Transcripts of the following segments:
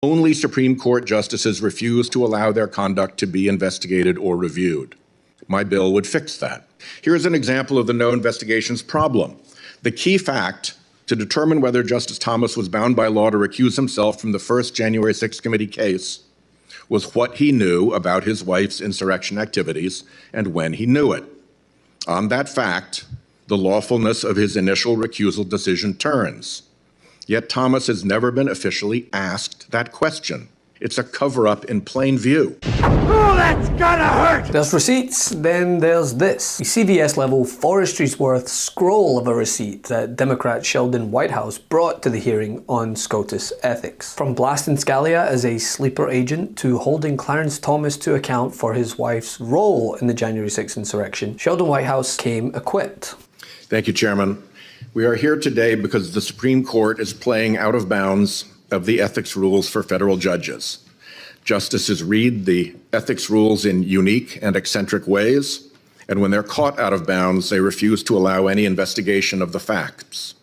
Only Supreme Court justices refuse to allow their conduct to be investigated or reviewed. My bill would fix that. Here's an example of the no investigations problem. The key fact to determine whether Justice Thomas was bound by law to recuse himself from the first January 6th committee case was what he knew about his wife's insurrection activities and when he knew it. On that fact, the lawfulness of his initial recusal decision turns. Yet Thomas has never been officially asked that question. It's a cover-up in plain view. Oh, that's gonna hurt! There's receipts, then there's this. A CVS-level forestry's worth scroll of a receipt that Democrat Sheldon Whitehouse brought to the hearing on SCOTUS ethics. From blasting Scalia as a sleeper agent to holding Clarence Thomas to account for his wife's role in the January 6th insurrection, Sheldon Whitehouse came equipped. Thank you, Chairman. We are here today because the Supreme Court is playing out of bounds of the ethics rules for federal judges. Justices read the ethics rules in unique and eccentric ways, and when they're caught out of bounds, they refuse to allow any investigation of the facts.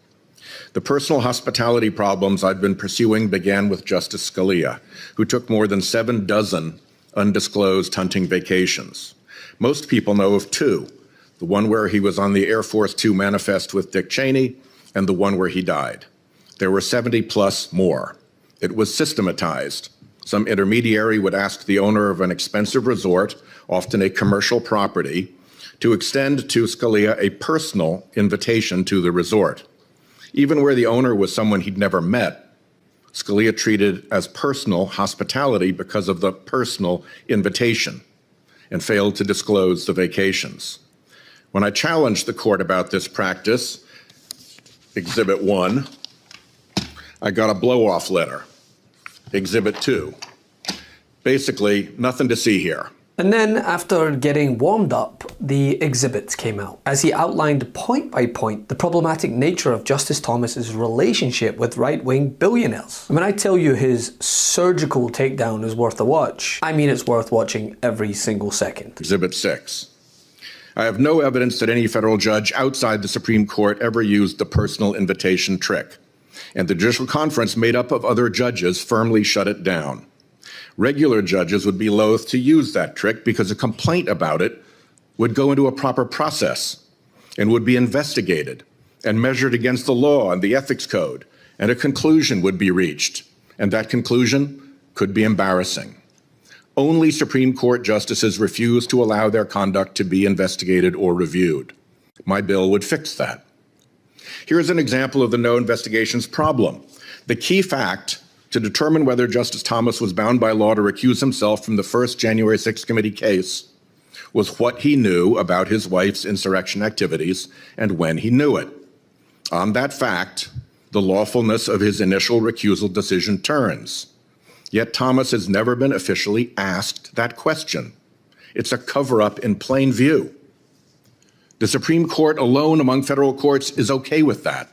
The personal hospitality problems I've been pursuing began with Justice Scalia, who took more than 7 dozen undisclosed hunting vacations. Most people know of 2, the one where he was on the Air Force Two manifest with Dick Cheney, and the one where he died. There were 70 plus more. It was systematized. Some intermediary would ask the owner of an expensive resort, often a commercial property, to extend to Scalia a personal invitation to the resort. Even where the owner was someone he'd never met, Scalia treated as personal hospitality because of the personal invitation and failed to disclose the vacations. When I challenged the court about this practice, Exhibit 1, I got a blow-off letter. Exhibit 2. Basically, nothing to see here. And then, after getting warmed up, the exhibits came out, as he outlined point by point the problematic nature of Justice Thomas's relationship with right-wing billionaires. And when I tell you his surgical takedown is worth a watch, I mean it's worth watching every single second. Exhibit 6. I have no evidence that any federal judge outside the Supreme Court ever used the personal invitation trick, and the Judicial Conference, made up of other judges, firmly shut it down. Regular judges would be loath to use that trick because a complaint about it would go into a proper process and would be investigated and measured against the law and the ethics code, and a conclusion would be reached, and that conclusion could be embarrassing. Only Supreme Court justices refuse to allow their conduct to be investigated or reviewed. My bill would fix that. Here's an example of the no investigations problem. The key fact to determine whether Justice Thomas was bound by law to recuse himself from the first January 6th committee case was what he knew about his wife's insurrection activities and when he knew it. On that fact, the lawfulness of his initial recusal decision turns. Yet Thomas has never been officially asked that question. It's a cover-up in plain view. The Supreme Court alone among federal courts is okay with that.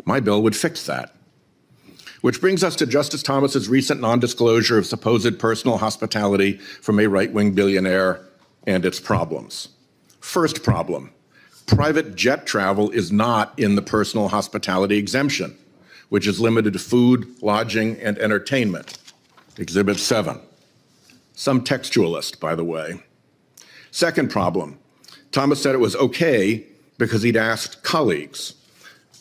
My bill would fix that. Which brings us to Justice Thomas's recent non-disclosure of supposed personal hospitality from a right-wing billionaire and its problems. First problem, private jet travel is not in the personal hospitality exemption, which is limited to food, lodging, and entertainment. Exhibit 7. Some textualist, by the way. Second problem, Thomas said it was okay because he'd asked colleagues.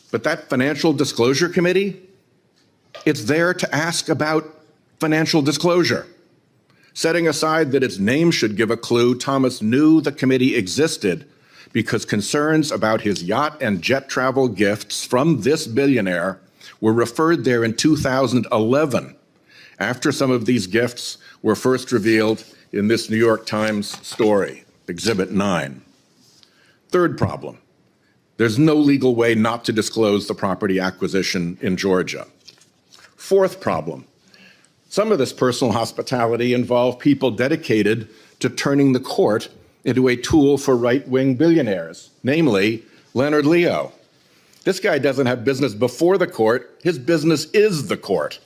But that financial disclosure committee, it's there to ask about financial disclosure. Setting aside that its name should give a clue, Thomas knew the committee existed because concerns about his yacht and jet travel gifts from this billionaire were referred there in 2011, after some of these gifts were first revealed in this New York Times story, Exhibit 9. Third problem, there's no legal way not to disclose the property acquisition in Georgia. Fourth problem, some of this personal hospitality involved people dedicated to turning the court into a tool for right-wing billionaires, namely Leonard Leo. This guy doesn't have business before the court, his business is the court.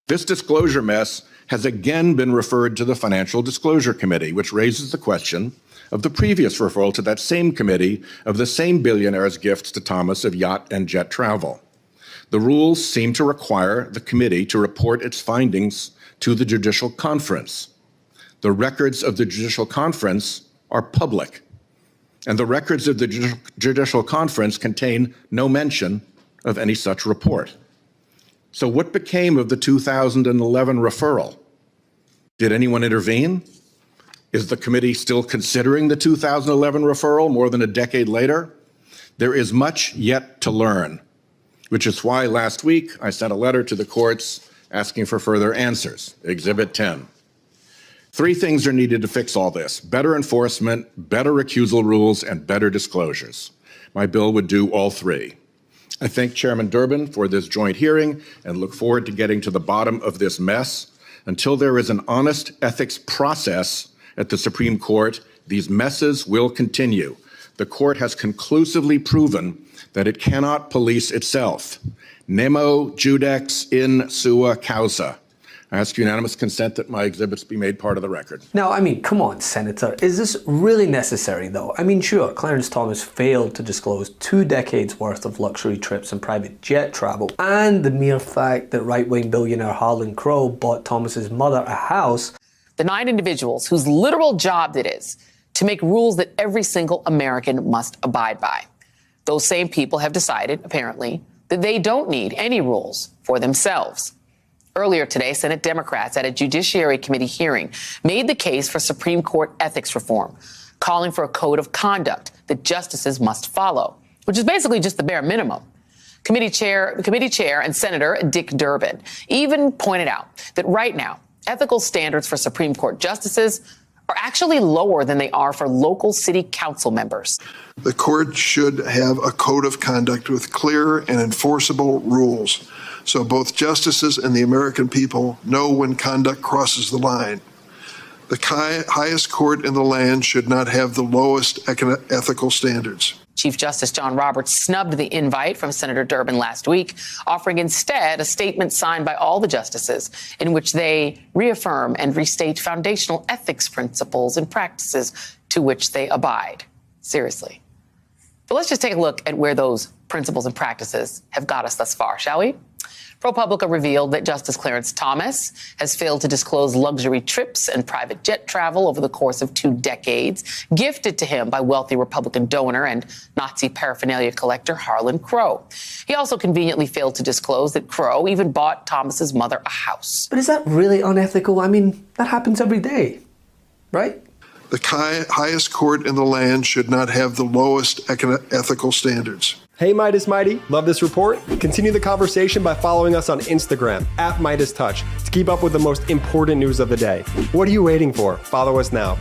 This disclosure mess has again been referred to the Financial Disclosure Committee, which raises the question of the previous referral to that same committee of the same billionaire's gifts to Thomas of yacht and jet travel. The rules seem to require the committee to report its findings to the Judicial Conference. The records of the Judicial Conference are public, and the records of the Judicial Conference contain no mention of any such report. So what became of the 2011 referral? Did anyone intervene? Is the committee still considering the 2011 referral more than a decade later? There is much yet to learn, which is why last week I sent a letter to the courts asking for further answers. Exhibit 10. 3 things are needed to fix all this: better enforcement, better recusal rules, and better disclosures. My bill would do all 3. I thank Chairman Durbin for this joint hearing and look forward to getting to the bottom of this mess. Until there is an honest ethics process at the Supreme Court, these messes will continue. The court has conclusively proven that it cannot police itself. Nemo judex in sua causa. I ask unanimous consent that my exhibits be made part of the record. Now, I mean, come on, Senator. Is this really necessary, though? I mean, sure, Clarence Thomas failed to disclose 2 decades worth of luxury trips and private jet travel, and the mere fact that right-wing billionaire Harlan Crow bought Thomas's mother a house. The 9 individuals whose literal job it is to make rules that every single American must abide by. Those same people have decided, apparently, that they don't need any rules for themselves. Earlier today, Senate Democrats at a Judiciary Committee hearing made the case for Supreme Court ethics reform, calling for a code of conduct that justices must follow, which is basically just the bare minimum. Committee Chair and Senator Dick Durbin even pointed out that right now, ethical standards for Supreme Court justices are actually lower than they are for local city council members. The court should have a code of conduct with clear and enforceable rules, so both justices and the American people know when conduct crosses the line. The highest court in the land should not have the lowest ethical standards. Chief Justice John Roberts snubbed the invite from Senator Durbin last week, offering instead a statement signed by all the justices in which they reaffirm and restate foundational ethics principles and practices to which they abide. Seriously. But let's just take a look at where those principles and practices have got us thus far, shall we? ProPublica revealed that Justice Clarence Thomas has failed to disclose luxury trips and private jet travel over the course of 2 decades, gifted to him by wealthy Republican donor and Nazi paraphernalia collector Harlan Crow. He also conveniently failed to disclose that Crow even bought Thomas's mother a house. But is that really unethical? I mean, that happens every day, right? The highest court in the land should not have the lowest ethical standards. Hey Midas Mighty, love this report? Continue the conversation by following us on Instagram @MidasTouch to keep up with the most important news of the day. What are you waiting for? Follow us now.